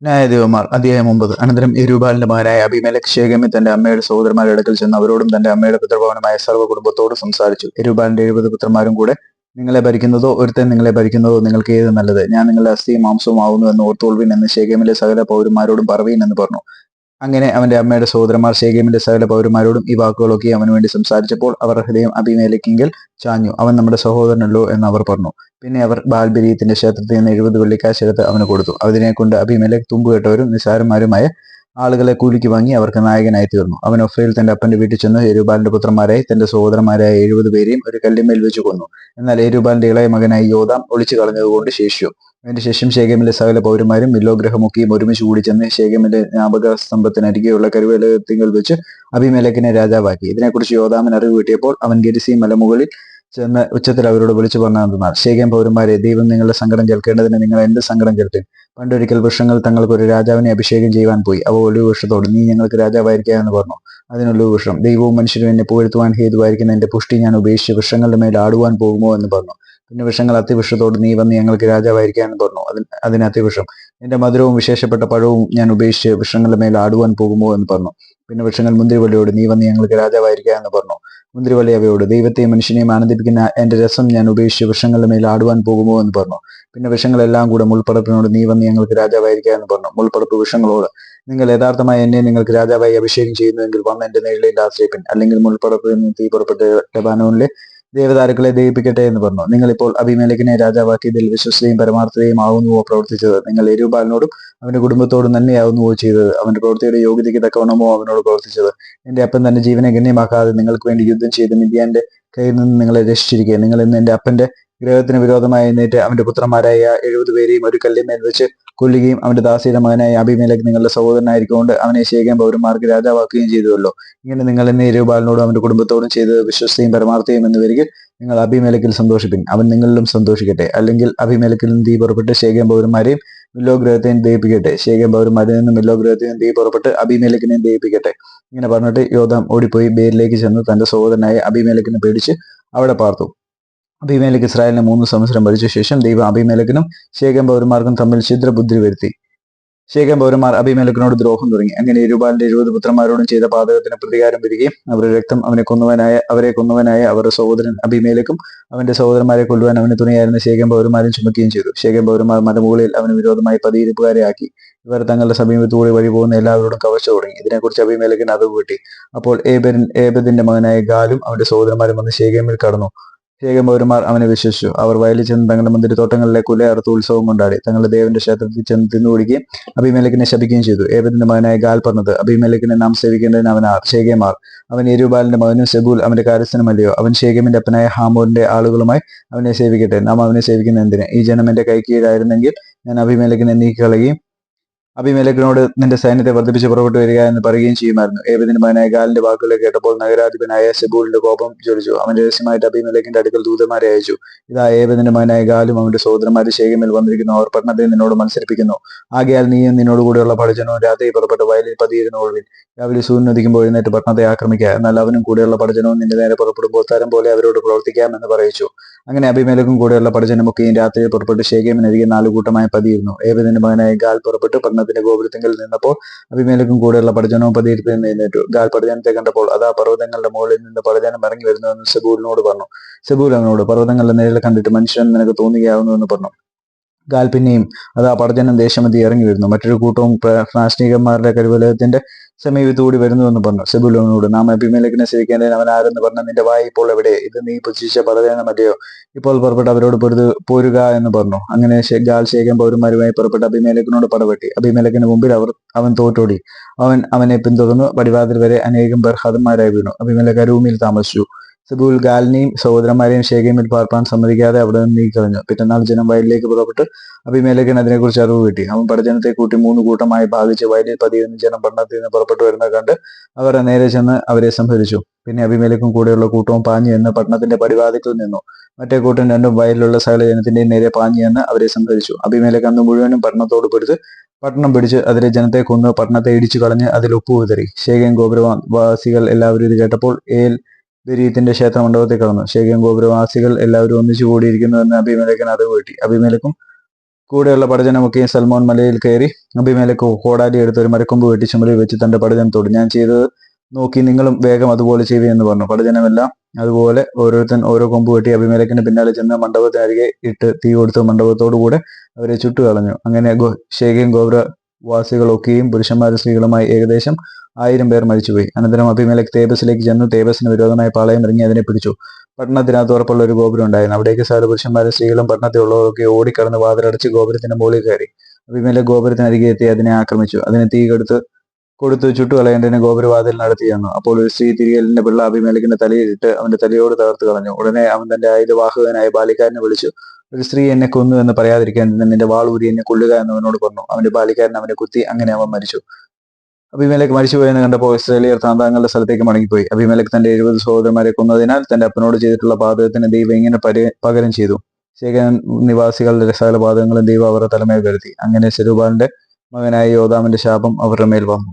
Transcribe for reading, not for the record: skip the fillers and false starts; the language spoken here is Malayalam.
ന്യായാധിപന്മാർ അധ്യായം 9. അനന്തരം യെരുബ്ബാലിന്റെ മകനായ അബീമേലെക്ക് ശെഖേമിൽ തന്റെ അമ്മയുടെ സഹോദരന്മാരുടെ അടുക്കൽ ചെന്ന് അവരോടും തന്റെ അമ്മയുടെ പിതൃഭവനമായ സർവ്വ കുടുംബത്തോടും സംസാരിച്ചു. യെരുബ്ബാലിന്റെ 70 പുത്രന്മാരും കൂടെ നിങ്ങളെ ഭരിക്കുന്നതോ ഒരുത്തൻ നിങ്ങളെ ഭരിക്കുന്നതോ നിങ്ങൾക്ക് ഏത് നല്ലത്? ഞാൻ നിങ്ങളുടെ അസ്ഥിയും മാംസവും ആവുന്നു എന്ന് ഓർത്തുകൊള്ളുവിൻ എന്ന് ശെഖേമിലെ സകല പൗരന്മാരോടും പറവീൻ എന്ന് പറഞ്ഞു. അങ്ങനെ അവന്റെ അമ്മയുടെ സഹോദരന്മാർ ശെഖേമിന്റെ സകല പൗരന്മാരോടും ഈ വാക്കുകളൊക്കെ അവന് വേണ്ടി സംസാരിച്ചപ്പോൾ അവർ ഹൃദയം അബീമേലെക്കിങ്കൽ ചാഞ്ഞു. അവൻ നമ്മുടെ സഹോദരനല്ലോ എന്ന് അവർ പറഞ്ഞു. പിന്നെ അവർ ബാൽബെരീത്തിന്റെ ക്ഷേത്രത്തിൽ നിന്ന് 70 വെള്ളിക്കാശ് എടുത്ത് അവന് കൊടുത്തു. അതിനെക്കൊണ്ട് അബീമേലെക്ക് തുമ്പുകെട്ടവരും നിസ്സാരന്മാരുമായ ആളുകളെ കൂലിക്ക് വാങ്ങി അവർക്ക് നായകനായി തീർന്നു. അവൻ ഒഫ്രയിൽ തന്റെ അപ്പന്റെ വീട്ടിൽ ചെന്ന് യെരുബ്ബാലിന്റെ പുത്രന്മാരായി തന്റെ സഹോദരന്മാരായ 70 പേരെയും ഒരു കല്ലിന്മേൽ വെച്ച് കൊന്നു. എന്നാൽ യെരുബ്ബാലിന്റെ ഇളയ മകനായി യോഥാം ഒളിച്ചു കളഞ്ഞതുകൊണ്ട് ശേഷിച്ചു. അതിന്റെ ശേഷം ശെഖേമിലെ സകല പൗരന്മാരും മില്ലോഗ്രഹമൊക്കെയും ഒരുമിച്ച് കൂടി ചെന്ന് ശെഖേമിന്റെ ജ്ഞാപക സ്തംഭത്തിനരികെയുള്ള കരുവേലകത്തിങ്കൽ വെച്ച് അബീമേലെക്കിനെ രാജാവാക്കി. ഇതിനെക്കുറിച്ച് യോഥാമിന് അറിവ് കിട്ടിയപ്പോൾ അവൻ ഗെരിസീം മലമുകളിൽ ചെന്ന് ഉച്ചത്തിൽ അവരോട് വിളിച്ചു പറഞ്ഞതെന്നാൽ, ശെഖേം പൗരന്മാരെ, ദൈവം നിങ്ങളുടെ സങ്കടം കേൾക്കേണ്ടതിന് നിങ്ങൾ എന്റെ സങ്കടം കേൾപ്പിൻ. പണ്ടൊരിക്കൽ വൃക്ഷങ്ങൾ തങ്ങൾക്ക് ഒരു രാജാവിനെ അഭിഷേകം ചെയ്യുവാൻ പോയി. അവ ഒലിവ് വൃക്ഷത്തോട്, നീ ഞങ്ങൾക്ക് രാജാവായിരിക്കുക എന്ന് പറഞ്ഞു. അതിനൊലിവ് വൃക്ഷം, ദൈവവും മനുഷ്യരും എന്നെ പുകഴ്ത്തുവാൻ ഹേതുവായിരിക്കുന്ന എന്റെ പുഷ്ടി ഞാൻ ഉപേക്ഷിച്ച് വൃക്ഷങ്ങളുടെ മേൽ ആടുവാൻ പോകുമോ എന്ന് പറഞ്ഞു. പിന്നെ വൃക്ഷങ്ങൾ അത്തിവൃക്ഷത്തോട്, നീ വന്ന് ഞങ്ങൾക്ക് രാജാവായിരിക്കുക എന്ന് പറഞ്ഞു. അതിന് അത്തിവൃക്ഷം, എന്റെ മധുരവും വിശേഷപ്പെട്ട പഴവും ഞാൻ ഉപേക്ഷിച്ച് വൃക്ഷങ്ങളുടെ മേൽ ആടുവാൻ പോകുമോ എന്ന് പറഞ്ഞു. പിന്നെ വൃക്ഷങ്ങൾ മുന്തിരിവള്ളിയോട്, നീ വന്ന് ഞങ്ങൾക്ക് രാജാവായിരിക്കുക എന്ന് പറഞ്ഞു. മുന്തിരിവള്ളി അവയോട്, ദൈവത്തെയും മനുഷ്യനെയും ആനന്ദിപ്പിക്കുന്ന എന്റെ രസം ഞാൻ ഉപേക്ഷിച്ച് വൃക്ഷങ്ങളുടെ മേൽ ആടുവാൻ പോകുമോ എന്ന് പറഞ്ഞു. പിന്നെ വൃക്ഷങ്ങളെല്ലാം കൂടെ മുൾപ്പടപ്പിനോട്, നീ വന്ന് ഞങ്ങൾക്ക് രാജാവായിരിക്കുക എന്ന് പറഞ്ഞു. മുൾപ്പടപ്പ് വൃക്ഷങ്ങളോട്, നിങ്ങൾ യഥാർത്ഥമായി എന്നെ നിങ്ങൾക്ക് രാജാവായി അഭിഷേകം ചെയ്യുന്നുവെങ്കിൽ വന്ന് എന്റെ നിഴലിൽ ആശ്രയിപ്പിൻ. അല്ലെങ്കിൽ മുൾപ്പടപ്പിൽ നിന്ന് തീ പുറപ്പെട്ട് ലെബാനോനിലെ ദേവദാരുക്കളെ ദഹിപ്പിക്കട്ടെ എന്ന് പറഞ്ഞു. നിങ്ങൾ ഇപ്പോൾ അബീമേലെക്കിനെ രാജാവാക്കിയതിൽ വിശ്വസ്തയും പരമാർത്ഥതയും ആവുന്നുവോ പ്രവർത്തിച്ചത്? നിങ്ങൾ യെരുബ്ബാലിനോടും അവന്റെ കുടുംബത്തോടും നന്മയാവുന്നുവോ ചെയ്തത്? അവന്റെ പ്രവൃത്തിയുടെ യോഗ്യതയ്ക്ക് തക്കവണ്ണമോ അവനോട് പ്രവർത്തിച്ചത്? എന്റെ അപ്പൻ തന്റെ ജീവനെ ഗണ്യമാക്കാതെ നിങ്ങൾക്ക് വേണ്ടി യുദ്ധം ചെയ്ത് മിദ്യാന്റെ കയ്യിൽ നിന്ന് നിങ്ങളെ രക്ഷിച്ചിരിക്കുക. നിങ്ങൾ ഇന്ന് എന്റെ അപ്പന്റെ ഗ്രഹത്തിന് വിരോധമായി എഴുന്നേറ്റ് അവന്റെ പുത്രന്മാരായ 70 പേരെയും ഒരു കല്ലിന്മേൽ വെച്ച് കൊല്ലുകയും അവന്റെ ദാസിയുടെ മകനായ അബീമേലെക്ക് നിങ്ങളുടെ സഹോദരനായിരിക്കൊണ്ട് അവനെ ശെഖേം പൗരന്മാർക്ക് രാജാവാക്കുകയും ചെയ്തുവല്ലോ. ഇങ്ങനെ നിങ്ങൾ എന്നെ യെരുബ്ബാലിനോടും അവന്റെ കുടുംബത്തോടും ചെയ്തത് വിശ്വസ്തയും പരമാർത്ഥയും എന്ന് വരികിൽ നിങ്ങൾ അബീമേലെക്കിൽ സന്തോഷിപ്പിൻ, അവൻ നിങ്ങളിലും സന്തോഷിക്കട്ടെ. അല്ലെങ്കിൽ അബീമേലെക്കിൽ നിന്ന് തീ പുറപ്പെട്ട് ശെഖേം പൗരന്മാരെയും മില്ലോ ഗ്രഹത്തെയും ദഹിപ്പിക്കട്ടെ. ശെഖേം പൗരന്മാരിൽ നിന്ന് മില്ലോ ഗ്രഹത്തെയും തീ പുറപ്പെട്ട് അബീമേലെക്കിനെയും ദഹിപ്പിക്കട്ടെ. ഇങ്ങനെ പറഞ്ഞിട്ട് യോഥാം ഓടിപ്പോയി ബേരിലേക്ക് ചെന്ന് തന്റെ സഹോദരനായ അബീമേലെക്കിനെ പേടിച്ച് അവിടെ പാർത്തു. അബീമേലെക്ക് ഇസ്രായേലിനെ 3 സംവത്സരം ഭരിച്ച ശേഷം ദൈവം അബീമേലെക്കിനും ശെഖേം പൗരന്മാർക്കും തമ്മിൽ ഛിദ്രബുദ്ധി വരുത്തി. ശെഖേം പൗരന്മാർ അബീമേലെക്കിനോട് ദ്രോഹം തുടങ്ങി. അങ്ങനെ യെരുബ്ബാലിന്റെ 70 പുത്രന്മാരോടും ചെയ്ത പാതകത്തിന് പ്രതികാരം വരികയും അവരുടെ രക്തം അവരെ കൊന്നവനായ അവരുടെ സഹോദരൻ അബീമേലെക്കും അവന്റെ സഹോദരന്മാരെ കൊല്ലുവാൻ അവന് തുണയായിരുന്ന ശെഖേം പൗരന്മാരും ചുമക്കുകയും ചെയ്തു. ശെഖേം പൗരന്മാർ മലമുകളിൽ അവന് വിരോധമായി പതിയിരിപ്പുകാരെ ആക്കി. ഇവർ തങ്ങളുടെ സമീപത്തുകൂടി വഴി പോകുന്ന എല്ലാവരോടും കവർച്ച തുടങ്ങി. ഇതിനെക്കുറിച്ച് അബീമേലെക്കിന് അറിവ് കിട്ടി. അപ്പോൾ ഏബെദിന്റെ മകനായ ഗാലും അവന്റെ സഹോദരന്മാരും വന്ന് ശെഖേമിൽ കടന്നു. ശെഖേം പൗരന്മാർ അവനെ വിശ്വസിച്ചു. അവർ വയലിൽ ചെന്ന് തങ്ങളുടെ മുന്തിരിത്തോട്ടങ്ങളിലെ കുല അറുത്ത് ഉത്സവം കൊണ്ടാടി. തങ്ങളുടെ ദേവന്റെ ക്ഷേത്രത്തിൽ ചെന്ന് തിന്നുകുടിക്കുകയും അബീമേലെക്കിനെ ശപിക്കുകയും ചെയ്തു. ഏബെദിന്റെ മകനായ ഗാൽ പറഞ്ഞത്, അബീമേലെക്കിനെ നാം സേവിക്കേണ്ടതിന് അവൻ ശെഖേമാർ, അവൻ യെരുബ്ബാലിന്റെ മകനും സെബൂൽ അവന്റെ കാര്യസ്ഥനുമല്ലയോ? അവൻ ശെഖേമിന്റെ അപ്പനായ ഹാമോറിന്റെ ആളുകളുമായി അവനെ സേവിക്കട്ടെ. നാം അവനെ സേവിക്കുന്ന എന്തിന്? ഈ ജനം എന്റെ കൈക്കീഴായിരുന്നെങ്കിൽ ഞാൻ അബീമേലെക്കിനെ നീക്കിക്കളയുകയും അബീമേലെക്കിനോട് നിന്റെ സൈന്യത്തെ വർദ്ധിപ്പിച്ച് പുറപ്പെട്ടു വരിക എന്ന് പറയുകയും ചെയ്യുമായിരുന്നു. ഏബെദിന്റെ മകനായ ഗാലിന്റെ വാക്കുകളെ കേട്ടപ്പോൾ നഗരാധിപനായ സെബൂലിന്റെ കോപം ജ്വലിച്ചു. അവൻ രഹസ്യമായിട്ട് അബീമേലെക്കിന്റെ അടുക്കൽ ദൂതന്മാരെ അയച്ചു. ഇതാ, ഏബെദിന്റെ മകനായ ഗാലും അവന്റെ സഹോദരന്മാരും ശെഖേമിൽ വന്നിരിക്കുന്നു. അവർ പട്ടണത്തെ നിന്നോട് മത്സരിപ്പിക്കുന്നു. ആകയാൽ നീയും നിന്നോട് കൂടെയുള്ള പടജനവും രാത്രി പുറപ്പെട്ട് വയലിൽ പതിയിരുന്നു കൊള്ളുവിൻ. രാവിലെ സൂര്യൻ ഉദിക്കുമ്പോൾ എഴുന്നേറ്റ് പട്ടണത്തെ ആക്രമിക്കുക. എന്നാൽ അവനും കൂടെയുള്ള പടജനവും നിന്റെ നേരെ പുറപ്പെടുമ്പോൾ തരം പോലെ അവരോട് പ്രവർത്തിക്കാം എന്ന് പറയിച്ചു. അങ്ങനെ അബീമേലെക്കും കൂടെയുള്ള പടജനമൊക്കെയും രാത്രിയിൽ പുറപ്പെട്ട് ശെഖേമിനരികെ 4 കൂട്ടമായി പതിയിരുന്നു. ഏബെദിന്റെ മകനായ ഗാൽ പുറപ്പെട്ട് പട്ടണത്തിന്റെ ഗോപുരത്തിങ്കൽ നിന്നപ്പോൾ അബീമേലെക്കും കൂടെയുള്ള പടജനവും പതിയിരിപ്പിൽ നിന്ന് എഴുന്നേറ്റു. ഗാൽ പടജനത്തെ കണ്ടപ്പോൾ അതാ പർവ്വതങ്ങളുടെ മുകളിൽ നിന്ന് പടജനം ഇറങ്ങി വരുന്നുവെന്ന് സെബൂലിനോട് പറഞ്ഞു. സെബൂൽ അവനോട്, പർവ്വതങ്ങളുടെ നേരിൽ കണ്ടിട്ട് മനുഷ്യൻ നിനക്ക് തോന്നുകയാവുന്നു എന്ന് പറഞ്ഞു. ഗാൽ പിന്നെയും, അതാ പടജനം ദേശമതി ഇറങ്ങി വരുന്നു, മറ്റൊരു കൂട്ടവും പ്രാശ്നികന്മാരുടെ കരുവലയത്തിന്റെ സമീപത്തുകൂടി വരുന്നുവെന്ന് പറഞ്ഞു. സെബൂലൂനോട്, നാം അബീമേലെക്കിനെ സേവിക്കേണ്ടതിന് അവൻ ആരെന്ന് പറഞ്ഞ നിന്റെ വായി ഇപ്പോൾ എവിടെ? ഇത് നീ പുച്ഛിച്ച പടജനമല്ലയോ? ഇപ്പോൾ പുറപ്പെട്ട് അവരോട് പോരുക എന്ന് പറഞ്ഞു. അങ്ങനെ ഗാൽ ശെഖേം പൗരന്മാരുമായി പുറപ്പെട്ട് അബീമേലെക്കിനോട് പടവെട്ടി. അബീമേലെക്കിന് മുമ്പിൽ അവൻ തോറ്റോടി. അവനെ പിന്തുടർന്ന് പടിവാതിൽ വരെ അനേകം പേർ ഹതന്മാരായി വീണു. അബീമേലെക്ക് അരൂമിൽ താമസിച്ചു. സെബൂൽ ഗാലിനെയും സഹോദരന്മാരെയും ശെഖേമിൽ പാർപ്പാൻ സമ്മതിക്കാതെ അവിടെ നിന്ന് നീക്കിക്കളഞ്ഞു. പിറ്റന്നാൾ ജനം വയലിലേക്ക് പുറപ്പെട്ട് അബീമേലെക്കിന് അതിനെക്കുറിച്ച് അറിവ് കിട്ടി. അവൻ പടജനത്തെ കൂട്ടി 3 കൂട്ടമായി ഭാഗിച്ച് വയലിൽ പതിയിരുന്ന ജനം പട്ടണത്തിൽ നിന്ന് പുറപ്പെട്ടു വരുന്നത് കണ്ട് അവരുടെ നേരെ ചെന്ന് അവരെ സംഹരിച്ചു. പിന്നെ അബീമേലെക്കും കൂടെയുള്ള കൂട്ടവും പാഞ്ഞു എന്ന് പട്ടണത്തിന്റെ പടിവാതിക്കൽ നിന്നു. മറ്റേ കൂട്ടം രണ്ടും വയലിലുള്ള സകല ജനത്തിന്റെയും നേരെ പാഞ്ഞു എന്ന് അവരെ സംഹരിച്ചു. അബീമേലെക്ക് അന്ന് മുഴുവനും പട്ടണത്തോട് പൊരുത് പട്ടണം പിടിച്ച് അതിലെ ജനത്തെ കൊന്ന് പട്ടണത്തെ ഇടിച്ചു കളഞ്ഞ് അതിൽ ഉപ്പ് വിതറി. ശെഖേം ഗോപുരവാസികൾ എല്ലാവരും ഇത് കേട്ടപ്പോൾ ബെരീത്തിന്റെ ക്ഷേത്ര മണ്ഡപത്തിൽ കടന്നു. ശെഖേം ഗോപുരവാസികൾ എല്ലാവരും ഒന്നിച്ചു കൂടിയിരിക്കുന്നു എന്ന് അബീമേലെക്കിന് അറിവ് കിട്ടി. അബീമേലെക്കും കൂടെയുള്ള പടജനമൊക്കെയും സൽമോൻ മലയിൽ കയറി അബിമേലെക്ക് കോടാലി എടുത്ത് ഒരു മരക്കൊമ്പ് വെട്ടി ചുമലിൽ വെച്ച് തന്റെ പടജനത്തോട്, ഞാൻ ചെയ്തത് നോക്കി നിങ്ങളും വേഗം അതുപോലെ ചെയ്യുക എന്ന് പറഞ്ഞു. പടജനമെല്ലാം അതുപോലെ ഓരോരുത്തൻ ഓരോ കൊമ്പ് വെട്ടി അബിമേലെക്കിന്റെ പിന്നാലെ ചെന്ന് മണ്ഡപത്തിനരികെ ഇട്ട് തീ കൊടുത്ത് മണ്ഡപത്തോടുകൂടെ അവരെ ചുട്ടുകളഞ്ഞു. അങ്ങനെ ശേഖയും ഗോപുരവാസികളൊക്കെയും പുരുഷന്മാരും സ്ത്രീകളുമായി ഏകദേശം 1000 പേർ മരിച്ചുപോയി. അനന്തരം അബിമേലെക്ക് തേബസിലേക്ക് ചെന്ന് തേബസിന് വിരോധമായി പാളയം ഇറങ്ങി അതിനെ പിടിച്ചു. പട്ടണത്തിനകത്ത് ഉറപ്പുള്ള ഒരു ഗോപുരം ഉണ്ടായിരുന്നു. അവിടേക്ക് സകല പുരുഷന്മാരും സ്ത്രീകളും പട്ടണത്തിലുള്ളവരൊക്കെ ഓടിക്കടന്ന് വാതിലടച്ച് ഗോപുരത്തിന്റെ മുകളിൽ കയറി. അബിമേലെക്ക് ഗോപുരത്തിനരികെ എത്തി അതിനെ ആക്രമിച്ചു. അതിനെ തീ കൊടുത്ത് ചുട്ടുകളയേണ്ടതിന് ഗോപുരവാതിൽ നടത്തി തന്നു. അപ്പോൾ ഒരു സ്ത്രീ തിരികലിന്റെ പിള്ള അബിമേലെക്കിന്റെ തലയിലിട്ട് അവന്റെ തലയോട് തകർത്ത് കളഞ്ഞു. ഉടനെ അവൻ തന്റെ ആയുധവാഹകനായ ബാലിക്കാരനെ വിളിച്ചു, ഒരു സ്ത്രീ എന്നെ കൊന്നു എന്ന് പറയാതിരിക്കാൻ നിന്റെ വാൾ ഊരി എന്നെ കൊല്ലുക എന്ന് അവനോട് പറഞ്ഞു. അവന്റെ ബാലിക്കാരൻ അവനെ കുത്തി. അങ്ങനെ അവൻ മരിച്ചു. അബിമേലെക്ക് മരിച്ചുപോയെന്ന് കണ്ടപ്പോൾ ഇസ്രായേലിയർ താന്താങ്ങളുടെ സ്ഥലത്തേക്ക് മടങ്ങിപ്പോയി. അബിമേലെക്ക് തന്റെ 70 സഹോദരന്മാരെ കൊന്നതിനാൽ തന്റെ അപ്പനോട് ചെയ്തിട്ടുള്ള പാതകത്തിന് ദൈവം ഇങ്ങനെ പകരം ചെയ്തു. ശേഖേം നിവാസികളുടെ സകല പാതകങ്ങളും ദൈവം അവരുടെ തലമേൽ വരുത്തി. അങ്ങനെ സെരുബ്ബാലിന്റെ മകനായ യോഥാമിന്റെ ശാപം അവരുടെ മേൽ വന്നു.